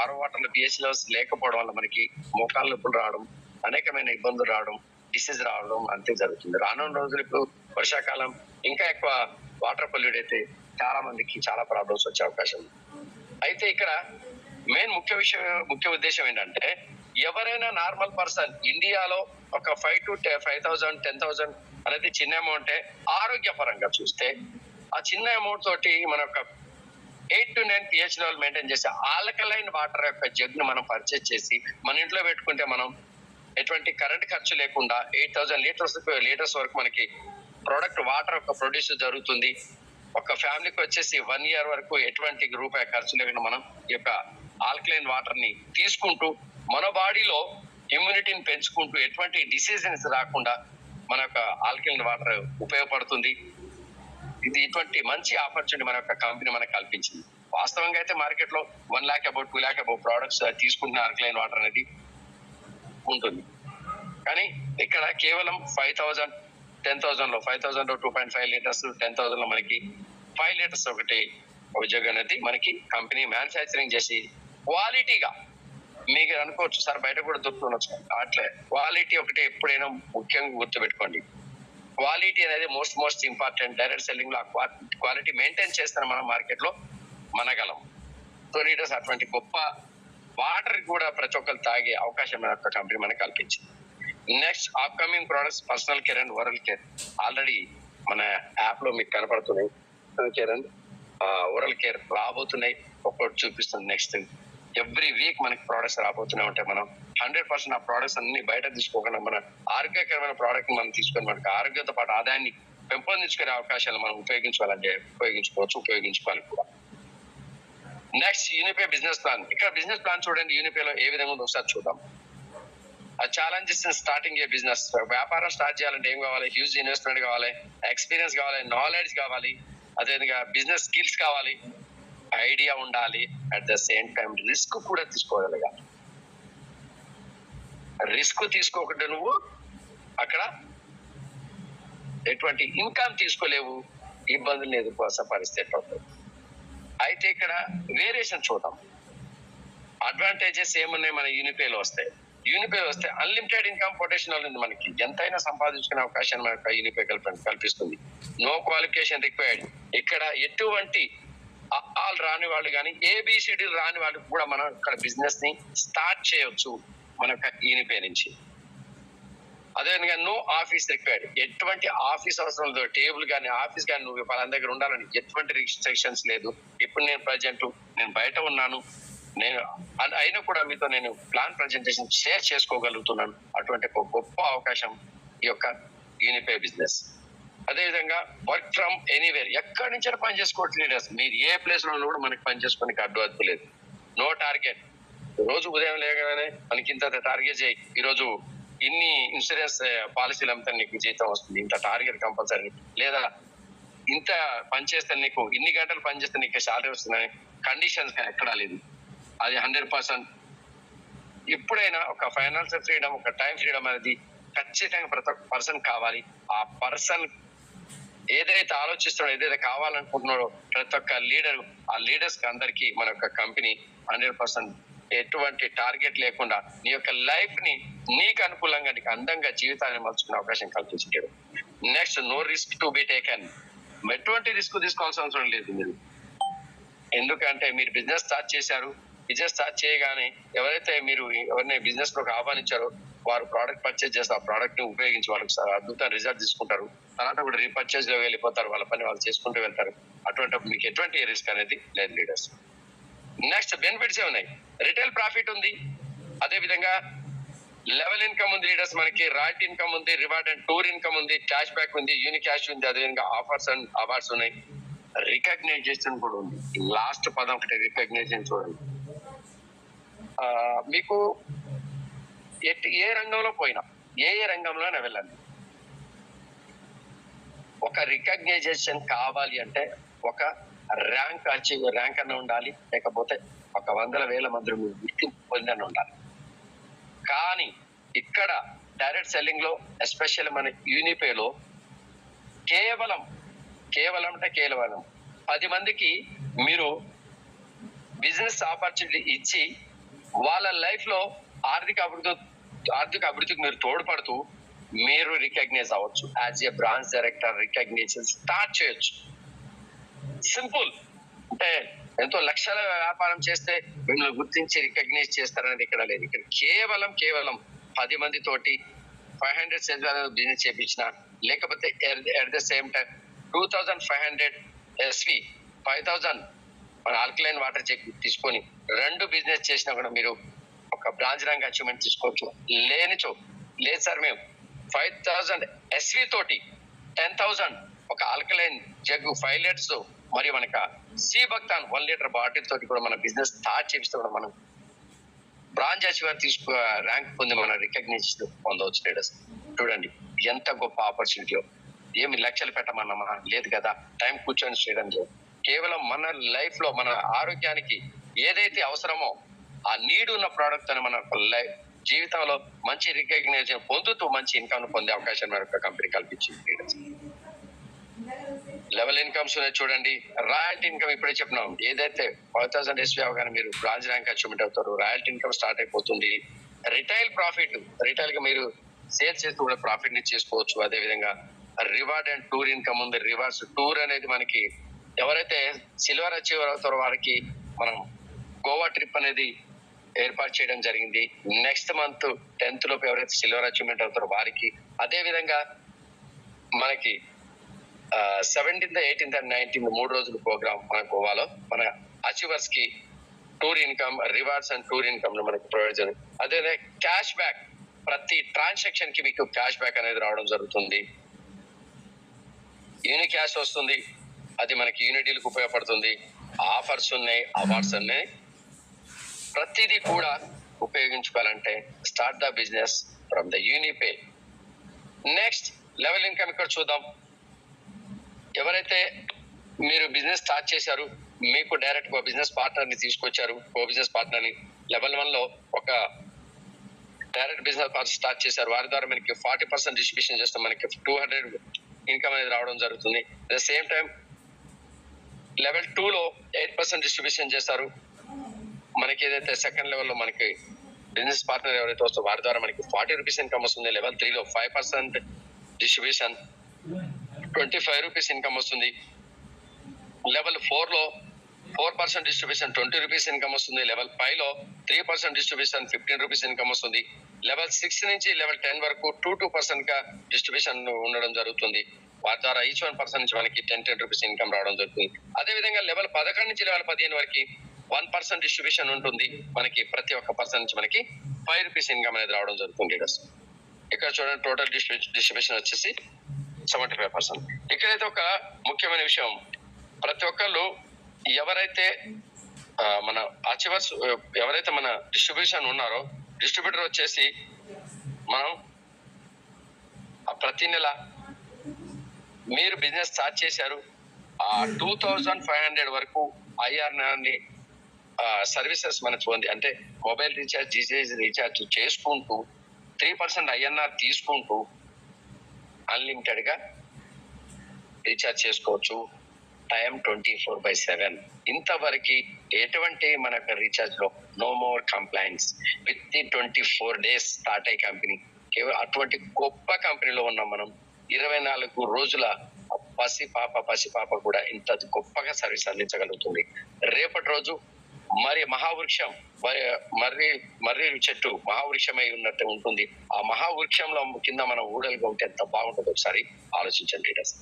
S1: ఆరో వాటర్ లో పిహెచ్ లెవెల్స్ లేకపోవడం వల్ల మనకి మోకాళ్ళ నొప్పులు రావడం, అనేకమైన ఇబ్బందులు రావడం, డిసీజ్ రావడం అంతే జరుగుతుంది. రానున్న రోజులు ఇప్పుడు వర్షాకాలం ఇంకా ఎక్కువ వాటర్ పొల్యూట్ అయితే చాలా మందికి చాలా ప్రాబ్లమ్స్ వచ్చే అవకాశం ఉంది. అయితే ఇక్కడ మెయిన్ ముఖ్య ఉద్దేశం ఏంటంటే ఎవరైనా నార్మల్ పర్సన్ ఇండియాలో ఒక 5 to 5,000 10,000 అనేది చిన్న అమౌంటే. ఆరోగ్యపరంగా చూస్తే ఆ చిన్న అమౌంట్ తోటి మన యొక్క 8 to 9 pH లెవెల్ మెయింటైన్ చేసి ఆల్కలైన్ వాటర్ యొక్క జగ్ ను మనం పర్చేజ్ చేసి మన ఇంట్లో పెట్టుకుంటే మనం ఎటువంటి కరెంట్ ఖర్చు లేకుండా 8,000 లీటర్స్ వరకు మనకి ప్రోడక్ట్ వాటర్ యొక్క ప్రొడ్యూస్ జరుగుతుంది. ఒక ఫ్యామిలీకి వచ్చేసి 1 year వరకు ఎటువంటి రూపాయి ఖర్చు లేకుండా మనం ఈ యొక్క ఆల్కలైన్ వాటర్ ని తీసుకుంటూ మన బాడీలో ఇమ్యూనిటీని పెంచుకుంటూ ఎటువంటి డిసీజెస్ రాకుండా మన యొక్క ఆల్కలైన్ వాటర్ ఉపయోగపడుతుంది. ఇది ఇటువంటి మంచి ఆపర్చునిటీ మన యొక్క కంపెనీ మనకు కల్పించింది. వాస్తవంగా అయితే మార్కెట్ లో 1 lakh above 2 lakh above products తీసుకుంటున్న ఆల్కలైన్ వాటర్ అనేది ఉంటుంది. కానీ ఇక్కడ కేవలం 5,000 10,000 లో 5,000 లో 2.5 లీటర్స్, 10,000 లో మనకి 5 లీటర్స్ ఒకటి ఉద్యోగం అనేది మనకి కంపెనీ మ్యానుఫ్యాక్చరింగ్ చేసి క్వాలిటీగా, మీకు అనుకోవచ్చు సార్ బయట కూడా దొరుకుతుండొచ్చు, అట్లే క్వాలిటీ ఒకటి ఎప్పుడైనా ముఖ్యంగా గుర్తుపెట్టుకోండి. క్వాలిటీ అనేది మోస్ట్ ఇంపార్టెంట్. డైరెక్ట్ సెల్లింగ్ లో క్వాలిటీ మెయింటైన్ చేస్తాను మనం మార్కెట్ లో మనగలం. సో లీటర్స్ అటువంటి గొప్ప వాటర్ కూడా ప్రతి ఒక్కరు తాగే అవకాశం మన యొక్క కంపెనీ మనకు కల్పించింది. Next upcoming products personal care and oral care. Already మన యాప్ లో మీకు కనపడుతున్నాయి. Personal care and oral care రాబోతున్నాయి, ఒక్కటి చూపిస్తుంది. నెక్స్ట్ ఎవ్రీ వీక్ మనకి ప్రోడక్ట్స్ రాబోతూనే ఉంటాయి. మనం 100% ఆ ప్రోడక్ట్స్ అన్ని బయట తీసుకోకుండా మన ఆరోగ్యకరమైన ప్రోడక్ట్ మనం తీసుకొని మనకి ఆరోగ్యంతో పాటు ఆదాయాన్ని పెంపొందించుకునే అవకాశాలు మనం ఉపయోగించుకోవాలి కూడా. Next Unipay business plan. ఇక్కడ బిజినెస్ ప్లాన్ చూడండి, యూనిపేలో ఏ విధంగా ఉందో ఒకసారి చూద్దాం. ఆ ఛాలెంజెస్ స్టార్టింగ్ ఏ బిజినెస్, వ్యాపారం స్టార్ట్ చేయాలంటే ఏం కావాలి? హ్యూజ్ ఇన్వెస్ట్మెంట్ కావాలి, ఎక్స్పీరియన్స్ కావాలి, నాలెడ్జ్ కావాలి, అదేవిధంగా బిజినెస్ స్కిల్స్ కావాలి, ఐడియా ఉండాలి. At the same time risk కూడా తీసుకోగలగాలి. రిస్క్ తీసుకోకుండా నువ్వు అక్కడ ఎటువంటి ఇన్కమ్ తీసుకోలేవు, ఇబ్బందులు ఎదుర్కోవాల్సిన పరిస్థితి అవుతుంది. అయితే ఇక్కడ వేరియేషన్ చూద్దాం. అడ్వాంటేజెస్ ఏమున్నాయి మన యూనిపేలో వస్తాయి. యూనిపే వస్తే అన్లిమిటెడ్ ఇన్కమ్ పొటెన్షియల్ ఉంది. మనకి ఎంతైనా సంపాదించుకునే అవకాశాన్ని మనకు యూనిపే కల్పిస్తుంది. No qualification required. ఇక్కడ ఎటువంటి ఆల్ రాని వాళ్ళు కానీ ఏబిసిడి రాని వాళ్ళు కూడా మనం ఇక్కడ బిజినెస్ ని స్టార్ట్ చేయొచ్చు మన యూనిపే నుంచి. అదేవిధంగా నో ఆఫీస్ రిక్వైర్డ్. ఎటువంటి ఆఫీస్ అవసరం లేదు. టేబుల్ కానీ ఆఫీస్ కానీ నువ్వు వాళ్ళ దగ్గర ఉండాలని ఎటువంటి రిస్ట్రిక్షన్స్ లేదు. ఇప్పుడు నేను ప్రజెంట్ బయట ఉన్నాను, నేను అయినా కూడా మీతో నేను ప్లాన్ ప్రజెంటేషన్ షేర్ చేసుకోగలుగుతున్నాను. అటువంటి ఒక గొప్ప అవకాశం ఈ యొక్క యూనిపే బిజినెస్. అదేవిధంగా వర్క్ ఫ్రమ్ ఎనీవేర్, ఎక్కడి నుంచి పని చేసుకోవచ్చు లీడర్స్. మీరు ఏ ప్లేస్ లో కూడా మనకి పని చేసుకోవడానికి అడ్డు లేదు. No target. రోజు ఉదయం లేగానే మనకి ఇంత టార్గెట్ చేయి, ఈరోజు ఇన్ని ఇన్సూరెన్స్ పాలసీలు అమ్మితే నీకు జీతం వస్తుంది, ఇంత టార్గెట్ కంపల్సరీ, లేదా ఇంత పని చేస్తే నీకు ఇన్ని గంటలు పని చేస్తే నీకు శాలరీ వస్తుందని కండిషన్స్ ఎక్కడా లేదు. అది 100%. ఎప్పుడైనా ఒక ఫైనాన్షియల్ ఫ్రీడమ్, ఒక టైం ఫ్రీడమ్ అనేది ఖచ్చితంగా ప్రతి ఒక్క పర్సన్ కావాలి. ఆ పర్సన్ ఏదైతే ఆలోచిస్తున్నాడో, ఏదైతే కావాలనుకుంటున్నాడో ప్రతి ఒక్క లీడర్, ఆ లీడర్స్ కి అందరికీ మన యొక్క కంపెనీ 100% ఎటువంటి టార్గెట్ లేకుండా నీ యొక్క లైఫ్ ని నీకు అనుకూలంగా, నీకు అందంగా జీవితాన్ని మలుచుకునే అవకాశం కల్పించాడు. Next, no risk to be taken. ఎటువంటి రిస్క్ తీసుకోవాల్సిన అవసరం లేదు మీరు. ఎందుకంటే మీరు బిజినెస్ స్టార్ట్ చేశారు. బిజినెస్ స్టార్ట్ చేయగానే ఎవరైతే మీరు ఎవరిని బిజినెస్ లోకి ఆహ్వానించారో వారు ప్రోడక్ట్ పర్చేజ్ చేస్తారు. ఆ ప్రోడక్ట్ ని ఉపయోగించి వాళ్ళకి అద్భుత రిజల్ట్ తీసుకుంటారు. తర్వాత కూడా రీపర్చేజ్ లో వెళ్ళిపోతారు, వాళ్ళ పని వాళ్ళు చేసుకుంటూ వెళ్తారు. అటువంటి మీకు ఎటువంటి రిస్క్ అనేది లేదు లీడర్స్. నెక్స్ట్, బెనిఫిట్స్ ఉన్నాయి. రిటైల్ ప్రాఫిట్ ఉంది, అదే విధంగా లెవెల్ ఇన్కమ్ ఉంది లీడర్స్. మనకి రాయల్టీ ఇన్కమ్ ఉంది, రివార్డ్ అండ్ టూర్ ఇన్కమ్ ఉంది, క్యాష్ బ్యాక్ ఉంది, యూనిక్ క్యాష్ ఉంది, అదేవిధంగా ఆఫర్స్ అండ్ అవార్డ్స్ ఉన్నాయి, రికగ్నైజేషన్ కూడా ఉంది. లాస్ట్ పదం ఒకటి, రికగ్నైజేషన్ చూడండి. మీకు ఏ రంగంలో పోయినా, ఏ రంగంలోనే వెళ్ళండి, ఒక రికగ్నైజేషన్ కావాలి అంటే ఒక ర్యాంక్ అన్న ఉండాలి, లేకపోతే ఒక 100,000 మంది గుర్తింపు పొందని ఉండాలి. కానీ ఇక్కడ డైరెక్ట్ సెల్లింగ్ లో, ఎస్పెషల్లీ మన యూనిపేలో కేవలం 10 మందికి మీరు బిజినెస్ ఆపర్చునిటీ ఇచ్చి వాళ్ళ లైఫ్ లో ఆర్థిక అభివృద్ధికి మీరు తోడ్పడుతూ మీరు రికగ్నైజ్ అవ్వచ్చు. As a branch director recognition start చేయొచ్చు. సింపుల్. అంటే ఎంతో లక్షల వ్యాపారం చేస్తే మిమ్మల్ని గుర్తించి రికగ్నైజ్ చేస్తారనేది ఇక్కడ లేదు. ఇక్కడ కేవలం 10 మంది తోటి 500 సేల్స్ బిజినెస్ చేయించిన, లేకపోతే at the same time 2,500 SV 5,000 మన ఆల్కలైన్ వాటర్ చెక్ తీసుకొని 2 బిజినెస్ చేసినా కూడా మీరు ఒక బ్రాంచ్ ర్యాంక్ అచీవ్మెంట్ తీసుకోవచ్చు. లేదు సార్ మేము 5,000 SV తోటి 10,000 ఒక ఆల్కలైన్ జగ్ 5 లీటర్స్ మరియు మనకు సీబక్తాన్ 1 లీటర్ బాటిల్ తోటి కూడా మన బిజినెస్ స్టార్ట్ చేపిస్తే కూడా మనం బ్రాంచ్ అచీవర్ ర్యాంక్ పొంది మన రికగ్నైజేషన్ పొందవచ్చు లీడర్స్. చూడండి ఎంత గొప్ప ఆపర్చునిటీ. ఏమి లక్షలు పెట్టమన్నామా? లేదు కదా. టైం కూర్చొని చేయడం లేదు. కేవలం మన లైఫ్ లో మన ఆరోగ్యానికి ఏదైతే అవసరమో ఆ నీడ్ ఉన్న ప్రోడక్ట్ అని మన జీవితంలో మంచి రికగ్నైజేషన్ పొందుతూ మంచి ఇన్కమ్ పొందే అవకాశం మన కంపెనీ కల్పించింది. లెవెల్ ఇన్కమ్స్ చూడండి. రాయల్టీ ఇన్కమ్ ఇప్పుడే చెప్పినాం. ఏదైతే 5,000 SV అవగానే మీరు బ్రాంచ్ ర్యాంక్ అచీవ్మెంట్ అవుతారు, రాయల్టీ ఇన్కమ్ స్టార్ట్ అయిపోతుంది. రిటైల్ ప్రాఫిట్, రిటైల్ గా మీరు సేల్స్ చేస్తూ కూడా ప్రాఫిట్ ని చేసుకోవచ్చు. అదే విధంగా రివార్డ్ అండ్ టూర్ ఇన్కమ్ ఉంది. రివార్డ్స్ టూర్ అనేది మనకి ఎవరైతే సిల్వర్ అచీవర్ అవుతారో వారికి మనం గోవా ట్రిప్ అనేది ఏర్పాటు చేయడం జరిగింది. నెక్స్ట్ మంత్ 10th లోపు ఎవరైతే సిల్వర్ అచీవ్మెంట్ అవుతారో వారికి, అదే విధంగా మనకి 17th, 18th and 19th 3 రోజుల ప్రోగ్రామ్ మన గోవాలో మన అచీవర్స్ కి tour income, rewards and tour income మనకి ప్రొవైడ్ చేయాలి. అదే క్యాష్ బ్యాక్, ప్రతి ట్రాన్సాక్షన్ కి మీకు క్యాష్ బ్యాక్ అనేది రావడం జరుగుతుంది. యూనిక్ క్యాష్ వస్తుంది, అది మనకి యూనిటీలకు ఉపయోగపడుతుంది. ఆఫర్స్ ఉన్నాయి, అవార్డ్స్ ఉన్నాయి. ప్రతిదీ కూడా ఉపయోగించుకోవాలంటే start the business from the Unipay. Next level income ఇక్కడ చూద్దాం. ఎవరైతే మీరు బిజినెస్ స్టార్ట్ చేశారు, మీకు డైరెక్ట్ గా బిజినెస్ పార్ట్నర్ ని తీసుకొచ్చారు, కో బిజినెస్ పార్ట్నర్ ని లెవెల్ 1 లో ఒక డైరెక్ట్ బిజినెస్ పార్ట్నర్ స్టార్ట్ చేశారు. వారి ద్వారా మనకి 40% డిస్ట్రిబ్యూషన్ చేస్తే మనకి 200 ఇన్కమ్ అనేది రావడం జరుగుతుంది. At the same time level 2 లో 8% డిస్ట్రిబ్యూషన్ చేస్తారు. మనకి ఏదైతే సెకండ్ లెవెల్ లో మనకి బిజినెస్ పార్ట్నర్ ఎవరైతే వస్తారో వారి ద్వారా మనకి 40 రూపీస్ ఇన్కమ్ వస్తుంది. లెవెల్ 3 లో 5% డిస్ట్రిబ్యూషన్ 25 రూపీస్ ఇన్కమ్ వస్తుంది. లెవెల్ 4 లో 4% డిస్ట్రిబ్యూషన్ 20 రూపీస్ ఇన్కమ్ వస్తుంది. లెవెల్ 5 లో 3% డిస్ట్రిబ్యూషన్ 15 రూపీస్ ఇన్కమ్ వస్తుంది. లెవెల్ 6 నుంచి లెవెల్ 10 వరకు 2% గా డిస్ట్రిబ్యూషన్ ఉండడం జరుగుతుంది. వారి ద్వారా ఈచ్ 1% నుంచి మనకి 10 రూపీస్ ఇన్కమ్ రావడం జరుగుతుంది. అదే విధంగా లెవెల్ 11 నుంచి లెవెల్ 15 వరకు 1% డిస్ట్రిబ్యూషన్ ఉంటుంది. మనకి ప్రతి ఒక్క పర్సన్ నుంచి మనకి 5 రూపీస్ ఇన్కమ్ అనేది రావడం జరుగుతుంది లీడర్స్. ఇక్కడ చూడండి టోటల్ డిస్ట్రిబ్యూషన్ వచ్చేసి 75%. ఇక్కడైతే ఒక ముఖ్యమైన విషయం, ప్రతి ఒక్కళ్ళు ఎవరైతే మన అచీవర్స్ ఎవరైతే మన డిస్ట్రిబ్యూషన్ ఉన్నారో డిస్ట్రిబ్యూటర్ వచ్చేసి మనం ప్రతి నెల మీరు బిజినెస్ స్టార్ట్ చేశారు 2500 వరకు ఐఆర్ని సర్వీసెస్ మనకు ఉంది. అంటే మొబైల్ రీఛార్జ్, జీసీఐ రీఛార్జ్ చేసుకుంటూ 3% ఐఎన్ఆర్ తీసుకుంటూ అన్లిమిటెడ్ గా రీఛార్జ్ చేసుకోవచ్చు. టైం 24/7. ఇంతవరకు ఎటువంటి మనకు రీఛార్జ్ లో no more complaints. With 24 days start అయ్యే కంపెనీ. కేవలం అటువంటి గొప్ప కంపెనీలో ఉన్నాం మనం. 24 రోజుల పసిపాప కూడా ఇంత గొప్పగా సర్వీస్ అందించగలుగుతుంది. రేపటి రోజు మరి మహావృక్షం మర్రి చెట్టు మహావృక్షమై ఉన్నట్టు ఉంటుంది. ఆ మహావృక్షంలో కింద మనం ఊడలుగా ఉంటే ఎంత బాగుంటుందో ఒకసారి ఆలోచించండి లీడర్స్.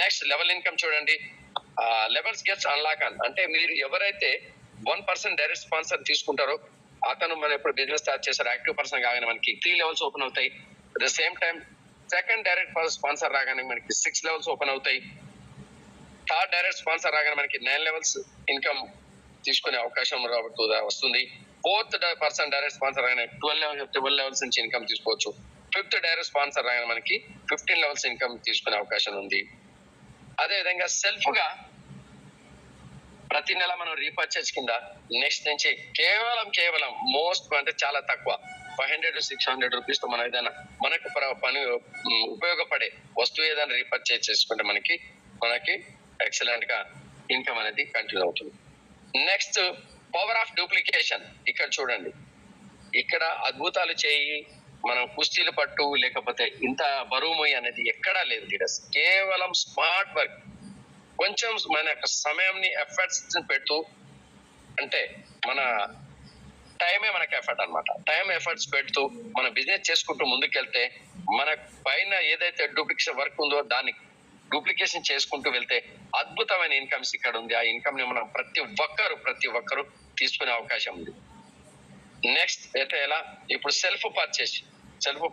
S1: నెక్స్ట్ లెవెల్ ఇన్కమ్ చూడండి. లెవెల్స్ గెట్స్ అన్లాక్ అంటే మీరు ఎవరైతే 1% డైరెక్ట్ స్పాన్సర్ తీసుకుంటారో అతను మనం ఎప్పుడు బిజినెస్ స్టార్ట్ చేశారు యాక్టివ్ పర్సన్ కాగానే మనకి 3 levels ఓపెన్ అవుతాయి. At the same time second direct sponsor రాగానే మనకి 6 levels ఓపెన్ అవుతాయి. థర్డ్ డైరెక్ట్ స్పాన్సర్ రాగానే మనకి 9 levels ఇన్కమ్ తీసుకునే అవకాశం వస్తుంది. ఫోర్త్ పర్సన్ డైరెక్ట్ స్పాన్సర్ రాగానే 12 levels నుంచి ఇన్కమ్ తీసుకోవచ్చు. ఫిఫ్త్ డైరెక్ట్ స్పాన్సర్ రాగానే మనకి 15 levels ఇన్కమ్ తీసుకునే అవకాశం ఉంది. అదే విధంగా సెల్ఫ్ గా ప్రతి నెల మనం రీపర్చేజ్ కింద నెక్స్ట్ నుంచి కేవలం మోస్ట్ అంటే చాలా తక్కువ 500 to 600 రూపీస్ తో మనం ఏదైనా మనకు పని ఉపయోగపడే వస్తువు ఏదైనా రీపర్చేజ్ చేసుకుంటే మనకి ఎక్సలెంట్ గా ఇన్కమ్ అనేది కంటిన్యూ అవుతుంది. Next power of duplication. ఇక్కడ చూడండి, ఇక్కడ అద్భుతాలు చేయి మనం కుస్తీలు పట్టు లేకపోతే ఇంత బరువు మొయ్యి అనేది ఎక్కడా లేదు లీడర్స్. కేవలం స్మార్ట్ వర్క్, కొంచెం మన యొక్క సమయంని ఎఫర్ట్స్ పెడుతూ, అంటే మన టైమే మనకి ఎఫర్ట్ అనమాట. టైం ఎఫర్ట్స్ పెడుతూ మన బిజినెస్ చేసుకుంటూ ముందుకెళ్తే మన పైన ఏదైతే డూప్లికేషన్ వర్క్ ఉందో దాన్ని డూప్లికేషన్ చేసుకుంటూ వెళ్తే అద్భుతమైన ఇన్కమ్స్ ఇక్కడ ఉంది. ఆ ఇన్కమ్ ని మనం ప్రతి ఒక్కరు తీసుకునే అవకాశం ఉంది. నెక్స్ట్ అయితే ఎలా, ఇప్పుడు సెల్ఫ్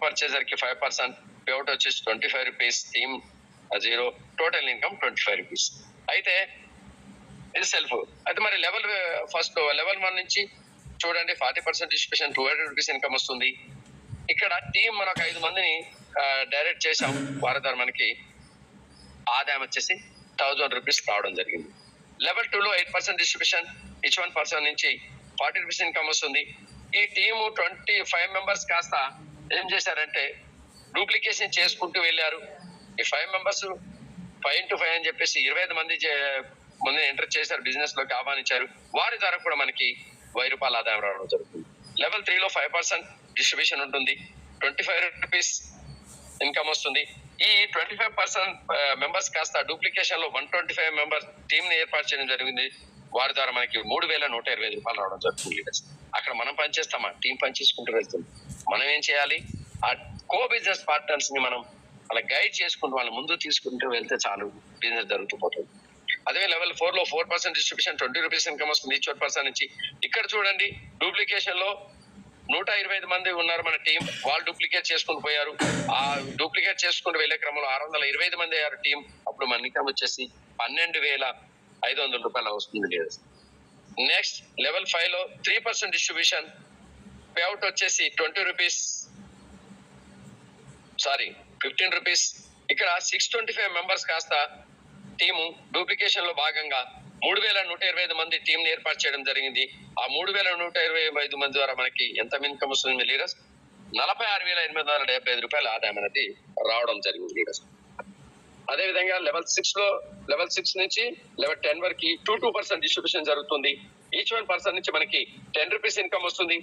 S1: పర్చేజర్ కి 5%, పేఅవుట్ వచ్చేసి 25 rupees, team 0, total income 25 rupees. అయితే ఇది సెల్ఫ్. అయితే మరి లెవెల్ 1 నుంచి చూడండి 40% డిస్ట్రిబ్యూషన్ 200 రూపీస్ ఇన్కమ్ వస్తుంది. ఇక్కడ టీం మనకు 5 మందిని డైరెక్ట్ చేసాం, వారి ద్వారా మనకి ఆదాయం వచ్చేసి 1000 రూపీస్ రావడం జరిగింది. లెవెల్ 2లో 8% డిస్ట్రిబ్యూషన్, ఈచ్ 1% నుంచి 40 రూపీస్ ఇన్కమ్ వస్తుంది. ఈ టీము 25 మెంబర్స్ కాస్త ఏం చేశారంటే డూప్లికేషన్ చేసుకుంటూ వెళ్ళారు. ఈ 5 మెంబర్స్ 5 into 5 అని చెప్పేసి 25 మందిని ఎంటర్ చేశారు, బిజినెస్ లోకి ఆహ్వానించారు. వారి ద్వారా కూడా మనకి 1000 రూపాయల ఆదాయం రావడం జరుగుతుంది. లెవెల్ 3లో 5% డిస్ట్రిబ్యూషన్ ఉంటుంది, 25 రూపీస్ ఇన్కమ్ వస్తుంది. ఈ 25% మెంబర్స్ కాస్త డూప్లికేషన్ లో 125 మెంబర్స్ టీమ్ ని ఏర్పాటు చేయడం జరిగింది. వారి ద్వారా మనకి 3125 రూపాయలు రావడం జరుగుతుంది. అక్కడ మనం పనిచేస్తామా, టీం పనిచేసుకుంటూ వెళ్తుంది. మనం ఏం చేయాలి, ఆ కో బిజినెస్ పార్ట్నర్స్ ని మనం అలా గైడ్ చేసుకుంటూ వాళ్ళ ముందు తీసుకుంటూ వెళ్తే చాలు, బిజినెస్ జరుగుతూ పోతుంది. అదే లెవెల్ 4లో 4% డిస్ట్రిబ్యూషన్, 20 రూపీస్ ఇన్కమ్ వస్తుంది ఈచ్ 1% నుంచి. ఇక్కడ చూడండి డూప్లికేషన్ లో 125 మంది ఉన్నారు మన టీం, వాళ్ళు డూప్లికేట్ చేసుకుని పోయారు. ఆ డూప్లికేట్ చేసుకుంటూ వెళ్లే క్రమంలో 625 మంది అయ్యారు టీం. అప్పుడు మన ఇన్కమ్ వచ్చేసి 12,500 రూపాయలు వస్తుంది లేదు. నెక్స్ట్ లెవెల్ 5లో 3% డిస్ట్రిబ్యూషన్, పేఅవుట్ వచ్చేసి 20 రూపీస్, 15 రూపీస్. ఇక్కడ 625 మెంబర్స్ కాస్త టీము డూప్లికేషన్ లో భాగంగా 3125 మంది టీం ని ఏర్పాటు చేయడం జరిగింది. ఆ 3125 మంది ద్వారా మనకి ఎంత ఇన్కమ్ వస్తుంది లీడర్స్, 46,875 రూపాయల ఆదాయం అనేది రావడం జరిగింది లీడర్స్. అదే విధంగా లెవెల్ 6 నుంచి లెవెల్ 10 వరకు 2% డిస్ట్రిబ్యూషన్ జరుగుతుంది. ఈచ్ 1% నుంచి మనకి 10 రూపీస్ ఇన్కమ్ వస్తుంది.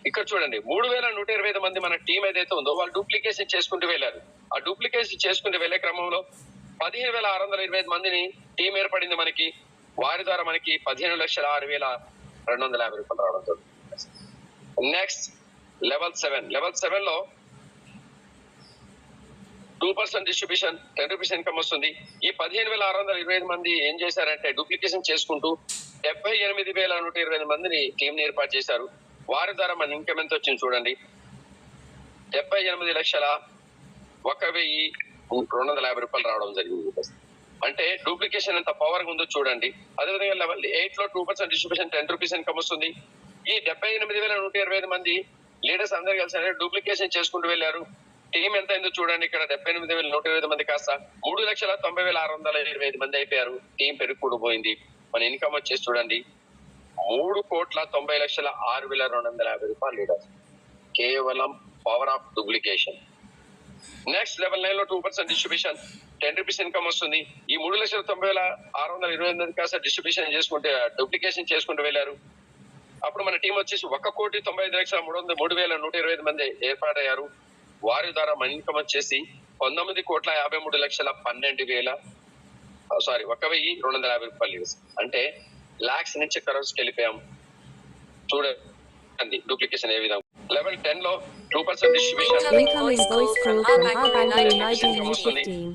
S1: ఇక్కడ చూడండి 3125 మంది మన టీం ఏదైతే ఉందో వాళ్ళు డూప్లికేషన్ చేసుకుంటూ వెళ్ళారు. ఆ డూప్లికేషన్ చేసుకుంటూ వెళ్లే క్రమంలో 15,625 మందిని టీం ఏర్పడింది మనకి. వారి ద్వారా మనకి 15,06,250 రూపాయలు రావడం జరుగుతుంది. నెక్స్ట్ లెవెల్ 7లో 2% డిస్ట్రిబ్యూషన్, 10 రూపీస్ ఇన్కమ్ వస్తుంది. ఈ 15,625 మంది ఏం చేశారంటే డూప్లికేషన్ చేసుకుంటూ 78,120 మందిని టీం ని ఏర్పాటు చేశారు. వారి ద్వారా మన ఇన్కమ్ ఎంత వచ్చింది చూడండి. 78,01,250 రూపాయలు రావడం జరిగింది. అంటే డూప్లికేషన్ ఎంత పవర్ ఉందో చూడండి. అదేవిధంగా లెవెల్ 8 లో 2% డిస్ట్రిబ్యూషన్ 10 రూపీస్ ఇన్కమ్ వస్తుంది. ఈ 78,125 మంది లీడర్స్ అందరు కలిసి డూప్లికేషన్ చేసుకుంటూ వెళ్ళారు. టీం ఎంత అయిందో చూడండి. ఇక్కడ 78,125 మంది కాస్త 3,90,625 మంది అయిపోయారు. టీం పెరుగుకుంటూ పోయింది. మన ఇన్కమ్ వచ్చేసి చూడండి 3,90,06,250 రూపాయలు లీడర్స్. కేవలం power of duplication. Next level 9 లో 2% డిస్ట్రిబ్యూషన్ 10 రూపీస్ ఇన్కమ్ వస్తుంది. ఈ 3,90,625 మంది కాస్త డిస్ట్రిబ్యూషన్ చేసుకుంటే డూప్లికేషన్ చేసుకుంటూ వెళ్ళారు. అప్పుడు మన టీం వచ్చేసి 1,95,3,125 మంది ఏర్పాటయ్యారు. వారి ద్వారా మన ఇన్కమ్ వచ్చేసి 1,53,12,1,250 రూపాయలు. అంటే లాక్స్ నుంచి కరోడ్స్కి వెళ్ళిపోయాం. చూడండి డూప్లికేషన్ ఏ విధంగా. లెవెల్ 10 లో 2% డిస్ట్రిబ్యూషన్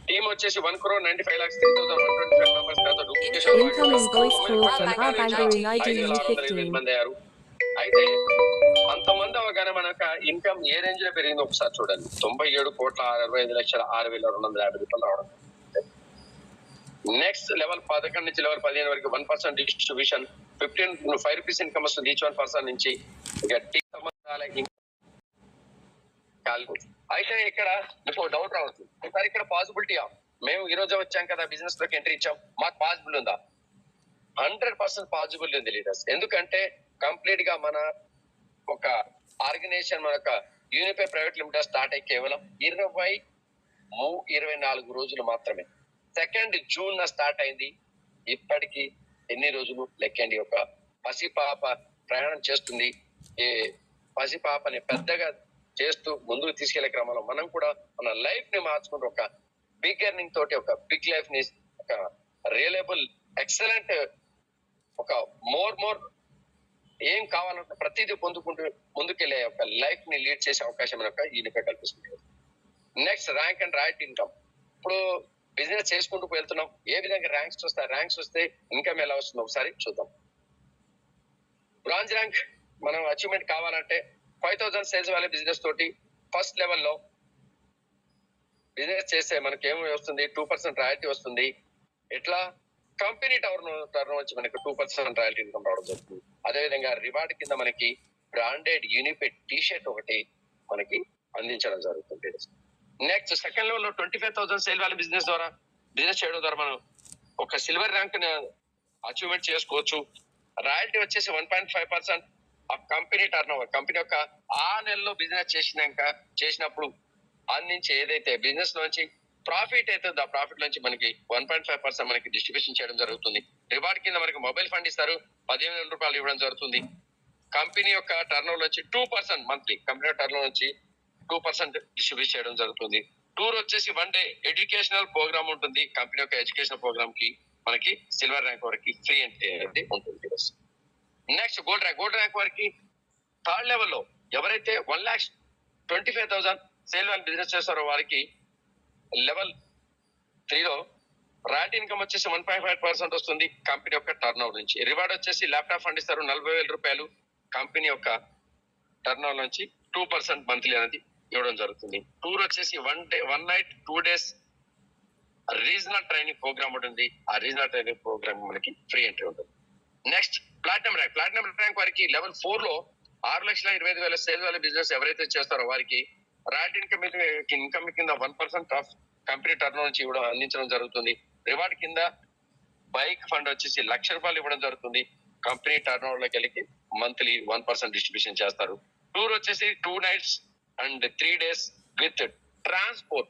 S1: టీం వచ్చేసి 1,95,03,125 మెంబర్స్ డూప్లికేషన్ మంది అయ్యారు. అయితే అంతమంది అవగానే మనకు ఇన్కమ్ ఏ రేంజ్ లో పెరిగింది ఒకసారి చూడండి. 97,65,06,250 రూపాయలు రావడం. నెక్స్ట్ లెవెల్ 11 నుంచి లెవెల్ 15 వరకు 1% డిస్ట్రిబ్యూషన్ 5 రూపీస్ ఇన్కమ్ వస్తుంది ఈచ్ 1% నుంచి. ఇక టీ సంబంధాల అయితే ఇక్కడ మీకు డౌట్ రావచ్చు, సార్ ఇక్కడ పాసిబిలిటీయా, మేము ఈ రోజు వచ్చాం కదా బిజినెస్ లోకి ఎంట్రీ ఇచ్చాం, మాకు పాసిబుల్ ఉందా? 100% పాసిబుల్ ఉంది లీడర్స్. ఎందుకంటే కంప్లీట్ గా మన ఒక ఆర్గనైజేషన్ మన యొక్క యూనిఫై ప్రైవేట్ లిమిటెడ్ స్టార్ట్ అయ్యి కేవలం 24 రోజులు మాత్రమే. 2 జూన్ స్టార్ట్ అయింది. ఇప్పటికి ఎన్ని రోజులు లెక్కండి. ఒక పసిపాప ప్రయాణం చేస్తుంది. ఈ పసిపాపని పెద్దగా చేస్తూ ముందుకు తీసుకెళ్లే క్రమంలో మనం కూడా మన లైఫ్ ని మార్చుకుంటూ ఒక బిగ్ ఎర్నింగ్ తోటి ఒక బిగ్ లైఫ్ ని ఒక రియలబుల్ ఎక్సలెంట్ ఒక మోర్ ఏం కావాలంటే ప్రతిదీ పొందుకుంటూ ముందుకెళ్లే ఒక లైఫ్ ని లీడ్ చేసే అవకాశం మనకు యూనిఫై కల్పిస్తుంది. Next rank and royalty income. ఇప్పుడు బిజినెస్ చేసుకుంటూ వెళ్తున్నాం. ఏ విధంగా ర్యాంక్స్ వస్తాయి, ర్యాంక్స్ వస్తే ఇన్కమ్ ఎలా వస్తుందో ఒకసారి చూద్దాం. బ్రాంజ్ ర్యాంక్ మనం అచీవ్మెంట్ కావాలంటే 5,000 సేల్స్ వాల్యూ బిజినెస్ తోటి ఫస్ట్ లెవెల్లో బిజినెస్ చేస్తే మనకి ఏమి వస్తుంది, 2% రాయల్టీ వస్తుంది. ఎట్లా? కంపెనీ టర్న్ వచ్చి మనకి 2% రాయల్టీ ఇన్కమ్ రావడం జరుగుతుంది. అదేవిధంగా రివార్డ్ కింద మనకి బ్రాండెడ్ యూనిఫై టీ షర్ట్ ఒకటి మనకి అందించడం జరుగుతుంది. నెక్స్ట్ సెకండ్ లెవెల్ లో 25,000 సేల్ వాల్యూ బిజినెస్ ద్వారా బిజినెస్ చేయడం ద్వారా మనం ఒక సిల్వర్ ర్యాంక్ అచీవ్మెంట్ చేసుకోవచ్చు. రాయల్టీ వచ్చేసి 1.5% ఆ కంపెనీ టర్న్ ఓవర్, కంపెనీ యొక్క ఆ నెలలో బిజినెస్ చేసినప్పుడు అందించి ఏదైతే బిజినెస్ నుంచి ప్రాఫిట్ అవుతుందో ఆ ప్రాఫిట్ నుంచి మనకి 1.5% మనకి డిస్ట్రిబ్యూషన్ చేయడం జరుగుతుంది. రివార్డ్ కింద మనకి మొబైల్ ఫండ్ ఇస్తారు, 15,000 రూపాయలు ఇవ్వడం జరుగుతుంది. కంపెనీ యొక్క టర్న్ ఓవర్ వచ్చి 2% మంత్లీ కంపెనీ టర్న్ ఓవర్ నుంచి 2% డిస్ట్రిబ్యూట్ చేయడం జరుగుతుంది. టూర్ వచ్చేసి 1 డే ఎడ్యుకేషనల్ ప్రోగ్రామ్ ఉంటుంది. కంపెనీ యొక్క ఎడ్యుకేషనల్ ప్రోగ్రామ్ కి మనకి సిల్వర్ ర్యాంక్ వరకు ఫ్రీ ఎంట్రీ ఉంటుంది. నెక్స్ట్ గోల్డ్ ర్యాంక్ వరకు థర్డ్ లెవెల్లో ఎవరైతే 1,25,000 సేల్ వాల్యూ బిజినెస్ చేస్తారో వారికి లెవెల్ 3 లో రాయల్టీ ఇన్కమ్ వచ్చేసి 1.5% వస్తుంది కంపెనీ యొక్క టర్న్ ఓవర్ నుంచి. రివార్డ్ వచ్చేసి ల్యాప్టాప్ ఫండ్ ఇస్తారు 40,000 రూపాయలు కంపెనీ యొక్క టర్న్ ఓవర్ నుంచి 2% మంత్లీ అనేది ఇవ్వడం జరుగుతుంది. టూర్ వచ్చేసి 1 night 2 days regional training program ఉంటుంది. ఆ రీజనల్ ట్రైనింగ్ ప్రోగ్రామ్ మనకి ఫ్రీ ఎంట్రీ ఉంటుంది. నెక్స్ట్ ప్లాటినం ర్యాంక్ వారికి లెవెల్ 4 లో 6,25,000 సేల్ వాల్యూ బిజినెస్ ఎవరైతే చేస్తారో వారికి రాయల్టీ ఇన్కమ్ కింద 1% ఆఫ్ కంపెనీ టర్న్ నుంచి ఇవ్వడం అందించడం జరుగుతుంది. రివార్డ్ కింద బైక్ ఫండ్ వచ్చేసి 1,00,000 రూపాయలు ఇవ్వడం జరుగుతుంది. కంపెనీ టర్న్ ఓవర్ లోకి వెళ్ళి మంత్లీ 1% డిస్ట్రిబ్యూషన్ చేస్తారు. టూర్ వచ్చేసి 2 nights and 3 days with transport.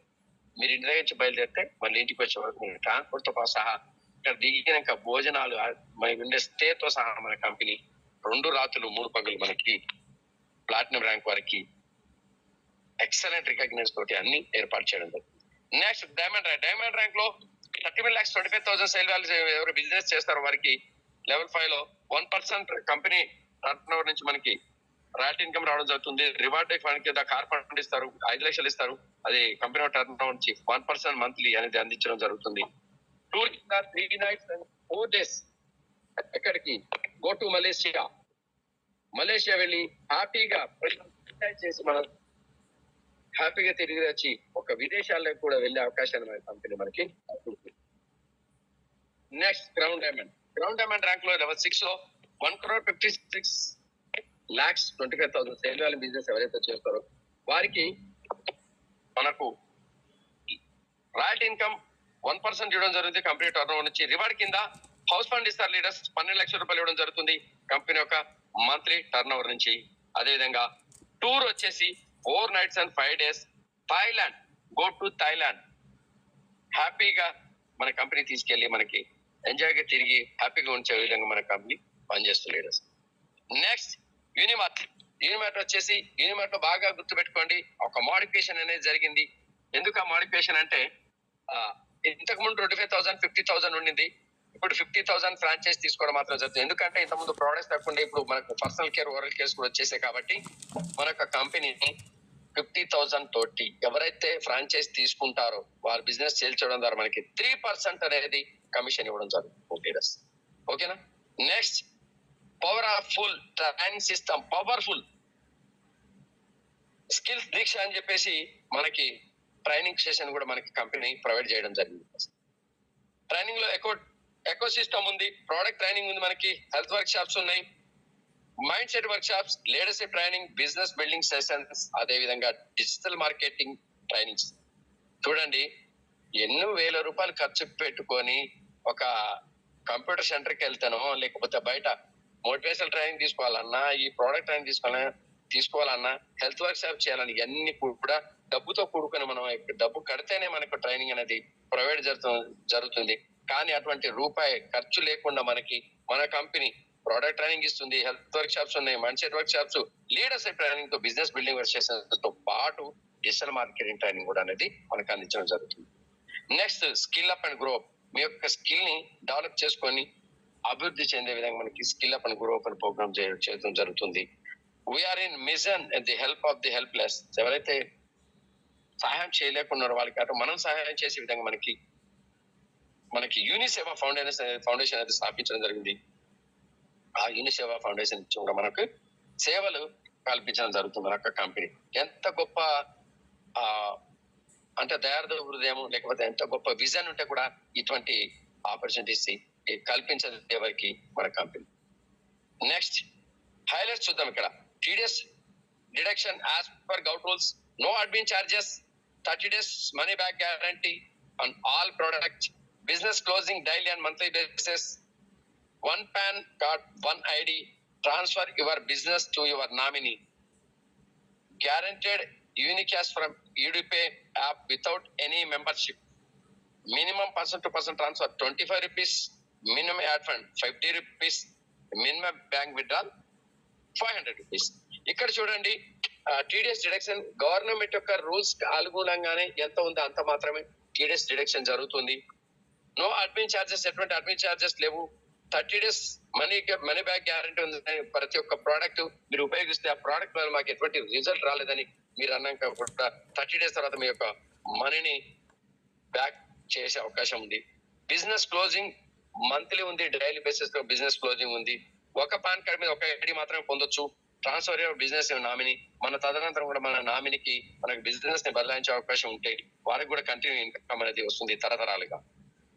S1: మీరు ఇంటి దగ్గర నుంచి బయలుదేరితే మళ్ళీ ఇంటికి వచ్చే వరకు ట్రాన్స్పోర్ట్ తో సహా ఇక్కడ దిగినాక భోజనాలు మనకి ఉండే స్టే తో సహా మన కంపెనీ 2 రాత్రులు 3 పగలు మనకి ప్లాటినం ర్యాంక్ వారికి ఎక్సలెంట్ రికగ్నైజ్ తోటి అన్ని ఏర్పాటు చేయడం జరుగుతుంది. నెక్స్ట్ డైమండ్ ర్యాంక్ లో 31,25,000 సేల్ వాల్యూ ఎవరు బిజినెస్ చేస్తారో వారికి లెవెల్ 5 లో 1% కంపెనీ టర్న్ ఓవర్ నుంచి మనకి రాయల్టీ ఇన్కమ్ రావడం జరుగుతుంది. రివార్డ్ ఫండ్ కింద కార్ ఫండ్ ఇస్తారు, 5,00,000 ఇస్తారు. అది కంపెనీ టర్న్ ఓవర్ నుంచి 1% మంత్లీ అనేది అందించడం జరుగుతుంది. టూర్ కింద 3 nights and 4 days ఎక్కడికి గో టు మలేషియా వెళ్ళి హ్యాపీగా చేసి మనం హ్యాపీగా తిరిగి వచ్చి ఒక విదేశాలకు కూడా వెళ్ళే అవకాశాన్ని మన కంపెనీ మనకి. నెక్స్ట్ గ్రౌండ్ డైమండ్ ర్యాంక్ లో లెవెల్ 6 లో 1,56,25,000 సేల్ వాల్యూ బిజినెస్ ఎవరైతే చేస్తారో వారికి మనకు రాయల్టీ ఇన్కమ్ 1% ఇవ్వడం జరుగుతుంది కంపెనీ టర్నోవర్ నుంచి. రివార్డ్ కింద హౌస్ ఫండ్ ఇస్తారు లీడర్స్ 12 లక్షల రూపాయలు ఇవ్వడం జరుగుతుంది కంపెనీ యొక్క మంత్లీ టర్నోవర్ నుంచి. అదేవిధంగా టూర్ వచ్చేసి 4 nights and 5 days Thailand, go to Thailand హ్యాపీగా మన కంపెనీ తీసుకెళ్లి మనకి ఎంజాయ్గా తిరిగి హ్యాపీగా ఉంచే విధంగా మన కంపెనీ పనిచేస్తుంది లీడర్స్. నెక్స్ట్ యూనిమార్ట్ వచ్చేసి యూనిమార్ట్ లో బాగా గుర్తుపెట్టుకోండి, ఒక మోడిఫికేషన్ అనేది జరిగింది. ఎందుకు ఆ మోడిఫికేషన్ అంటే ఇంతకు ముందు 25,000 50,000 ఉండింది, ఇప్పుడు 50,000 ఫ్రాంచైజ్ తీసుకోవడం మాత్రం జరుగుతుంది. ఎందుకంటే ఇంతకుముందు ప్రోడక్ట్స్ తక్కువ ఇప్పుడు మనకు పర్సనల్ కేర్, ఓరల్ కేర్స్ కూడా వచ్చేసాయి కాబట్టి మన కంపెనీని 50,000 తోటి ఎవరైతే ఫ్రాంచైజ్ తీసుకుంటారో వారి బిజినెస్ సేల్ చేయడం ద్వారా మనకి 3% అనేది కమిషన్ ఇవ్వడం జరుగుతుంది. ఓకేనా. Next powerful training system, powerful skills దీక్ష అని చెప్పేసి మనకి ట్రైనింగ్ సెషన్ కూడా మనకి కంపెనీ ప్రొవైడ్ చేయడం జరిగింది. ట్రైనింగ్ లో ఎకో సిస్టమ్ ఉంది, ప్రోడక్ట్ ట్రైనింగ్ ఉంది, మనకి హెల్త్ వర్క్ షాప్స్ ఉన్నాయి, mind set work shops, leadership training, business building sessions, అదే విధంగా డిజిటల్ మార్కెటింగ్ ట్రైనింగ్స్. చూడండి, ఎన్నో వేల రూపాయలు ఖర్చు పెట్టుకొని ఒక కంప్యూటర్ సెంటర్కి వెళ్తానో లేకపోతే బయట మోటివేషనల్ ట్రైనింగ్ తీసుకోవాలన్నా, ఈ ప్రోడక్ట్ ట్రైనింగ్ తీసుకోవాలన్నా, హెల్త్ వర్క్ షాప్ చేయాలని ఇవన్నీ కూడా డబ్బుతో కూడుకొని మనం డబ్బు కడితేనే మనకు ట్రైనింగ్ అనేది ప్రొవైడ్ జరుగుతుంది. కానీ అటువంటి రూపాయి ఖర్చు లేకుండా మనకి మన కంపెనీ ప్రోడక్ట్ ట్రైనింగ్ ఇస్తుంది, హెల్త్ వర్క్ షాప్స్ ఉన్నాయి, mind set work shops, leadership training తో బిజినెస్ బిల్డింగ్ వర్క్ తో పాటు డిజిటల్ మార్కెటింగ్ ట్రైనింగ్ కూడా అనేది మనకు అందించడం జరుగుతుంది. Next skill up and grow, మీ యొక్క స్కిల్ ని డెవలప్ చేసుకొని అభివృద్ధి చెందే విధంగా మనకి skill up and grow up అని ప్రోగ్రామ్ చేయడం జరుగుతుంది. We are in mission the help of the helpless, ఎవరైతే సహాయం చేయలేకున్నారో వాళ్ళకి అటు మనం సహాయం చేసే విధంగా మనకి యూనిసేవ ఫౌండేషన్ అనేది స్థాపించడం జరిగింది. ఆ యూనిసేవ ఫౌండేషన్ కూడా మనకు సేవలు కల్పించడం జరుగుతుంది. మన కంపెనీ ఎంత గొప్ప అంటే దయార్థ హృదయం లేకపోతే ఎంత గొప్ప విజన్ ఉంటే కూడా ఇటువంటి ఆపర్చునిటీస్ కల్పించదు ఎవరికి మన కంపెనీ. నెక్స్ట్ హైలైట్స్ చూద్దాం. ఇక్కడ TDS deduction as per govt rules, no admin charges, 30 days money back guarantee on all products, business closing daily and monthly basis, one PAN card, one ID, transfer your business to your nominee, guaranteed Unicash from UDPay app without any membership, minimum person to person transfer 25 rupees, minimum ad fund 50 rupees, minimum bank withdrawal 500 rupees. ఇక్కడ చూడండి, TDS deduction government యొక్క rules అనుగుణంగానే ఎంత ఉందో అంత మాత్రమే TDS deduction జరుగుతుంది. No admin charges, ఎటువంటి అడ్మిన్ చార్జెస్ లేవు. 30 days మనీ బ్యాక్ గ్యారంటీ ఉంది. ప్రతి ఒక్క ప్రోడక్ట్ మీరు ఉపయోగిస్తే ఆ ప్రోడక్ట్ వల్ల మాకు ఎటువంటి రిజల్ట్ రాలేదని మీరు అన్నాక కూడా 30 days తర్వాత మీ యొక్క మనీని బ్యాక్ చేసే అవకాశం ఉంది. బిజినెస్ క్లోజింగ్ మంత్లీ ఉంది, డైలీ బేసిస్ లో బిజినెస్ క్లోజింగ్ ఉంది. ఒక పాన్ కార్డ్ మీద ఒక ఐడి మాత్రమే పొందొచ్చు. ట్రాన్స్ఫర్ బిజినెస్ నామినీ, మన తదనంతరం కూడా మన నామినీకి మనకి బిజినెస్ ని బదలాయించే అవకాశం ఉంటే వారికి కూడా కంటిన్యూ ఇన్కమ్ అనేది వస్తుంది తరతరాలుగా.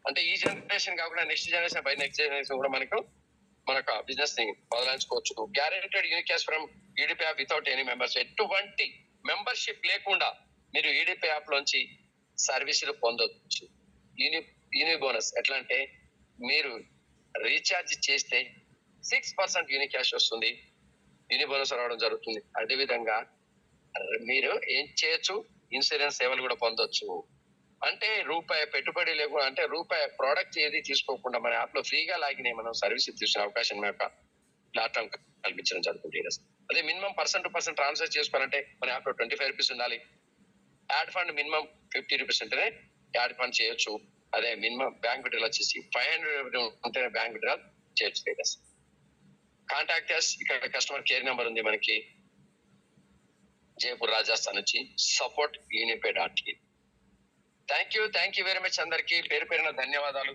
S1: అంటే ఈ జనరేషన్ కాకుండా next generation by next generation కూడా మనకు బిజినెస్ ని బదలాయించుకోవచ్చు. Guaranteed Unicash from EDP app without any members, ఎటువంటి మెంబర్షిప్ లేకుండా మీరు ఈడిపి యాప్ లోంచి సర్వీసులు పొందవచ్చు. యూని బోనస్ ఎట్లా అంటే మీరు రీఛార్జ్ చేస్తే 6% యూనికాష్ వస్తుంది, యూని బోనస్ రావడం జరుగుతుంది. అదేవిధంగా మీరు ఏం చేయొచ్చు, ఇన్సూరెన్స్ సేవలు కూడా పొందొచ్చు. అంటే రూపాయి పెట్టుబడి లేకుండా, అంటే రూపాయి ప్రోడక్ట్ ఏది తీసుకోకుండా మన యాప్ లో ఫ్రీగా లాగిన మనం సర్వీస్ తీసుకునే అవకాశం మన యొక్క ప్లాట్ఫామ్ కల్పించడం జరుగుతుంది. అదే minimum person to person transfer చేసుకోవాలంటే మన యాప్ లో 25 rupees ఉండాలి. యాడ్ ఫండ్ మినిమం 50 rupees ఉంటేనే యాడ్ ఫండ్ చేయొచ్చు. అదే మినిమం బ్యాంక్ విత్డ్రాల్ వచ్చేసి 500 ఉంటేనే బ్యాంక్ విత్డ్రాల్ చేయొచ్చు. కాంటాక్ట్ అస్, ఇక్కడ కస్టమర్ కేర్ నెంబర్ ఉంది మనకి, జైపూర్ రాజస్థాన్ నుంచి support.unipay.in. Thank you very much. అందరికి పేరు పేరున ధన్యవాదాలు.